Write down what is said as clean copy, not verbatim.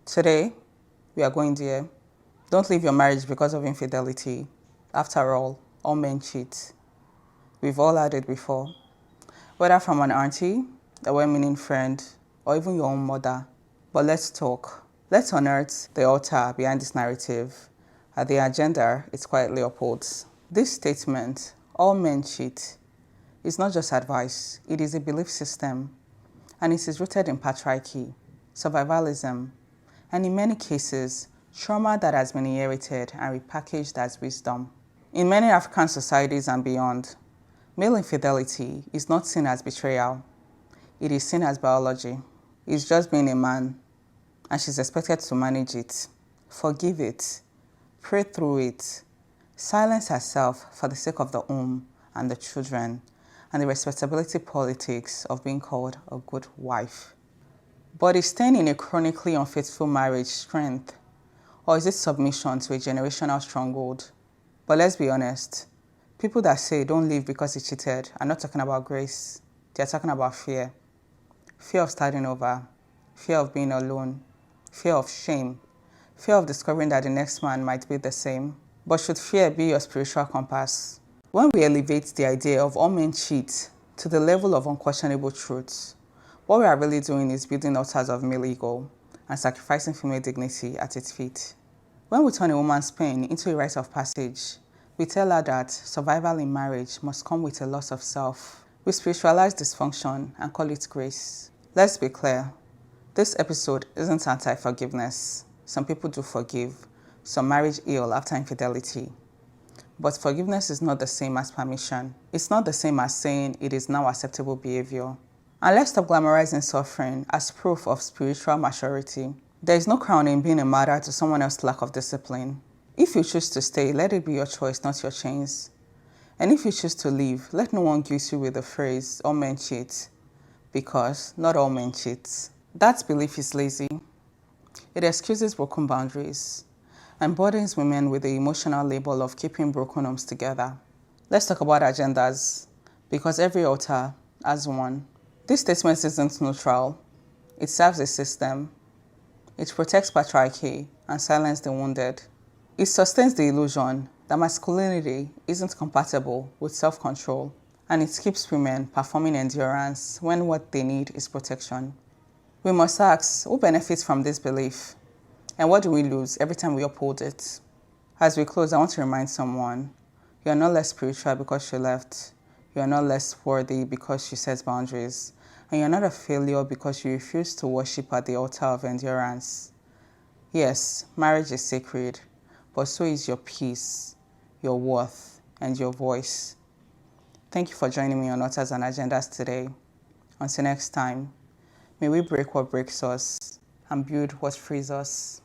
Today, we are going there. Don't leave your marriage because of infidelity. After all men cheat. We've all had it before. Whether from an auntie, a well-meaning friend, or even your own mother. But let's talk. Let's unearth the author behind this narrative. At the agenda, it quietly upholds. This statement, all men cheat, is not just advice. It is a belief system. And it is rooted in patriarchy, survivalism, and in many cases, trauma that has been inherited and repackaged as wisdom. In many African societies and beyond, male infidelity is not seen as betrayal. It is seen as biology. It's just being a man, and she's expected to manage it, forgive it, pray through it, silence herself for the sake of the home and the children, and the respectability politics of being called a good wife. But is staying in a chronically unfaithful marriage strength, or is it submission to a generational stronghold? But let's be honest, people that say don't leave because he cheated are not talking about grace. They're talking about fear. Fear of starting over, fear of being alone, fear of shame, fear of discovering that the next man might be the same. But should fear be your spiritual compass? When we elevate the idea of all men cheat to the level of unquestionable truths, what we are really doing is building altars of male ego and sacrificing female dignity at its feet. When we turn a woman's pain into a rite of passage, we tell her that survival in marriage must come with a loss of self. We spiritualize dysfunction and call it grace. Let's be clear, this episode isn't anti-forgiveness. Some people do forgive, some marriage heal after infidelity. But forgiveness is not the same as permission. It's not the same as saying it is now acceptable behavior. And let's stop glamorizing suffering as proof of spiritual maturity. There is no crown in being a martyr to someone else's lack of discipline. If you choose to stay, let it be your choice, not your chains. And if you choose to leave, let no one guilt you with the phrase, all men cheat. Because not all men cheat. That belief is lazy. It excuses broken boundaries and burdens women with the emotional label of keeping broken homes together. Let's talk about agendas, because every altar has one. This statement isn't neutral. It serves a system. It protects patriarchy and silences the wounded. It sustains the illusion that masculinity isn't compatible with self-control, and it keeps women performing endurance when what they need is protection. We must ask, who benefits from this belief? And what do we lose every time we uphold it? As we close, I want to remind someone, you are not less spiritual because she left. You are not less worthy because she sets boundaries. And you're not a failure because you refuse to worship at the altar of endurance. Yes, marriage is sacred, but so is your peace, your worth, and your voice. Thank you for joining me on Altars and Agendas today. Until next time, may we break what breaks us and build what frees us.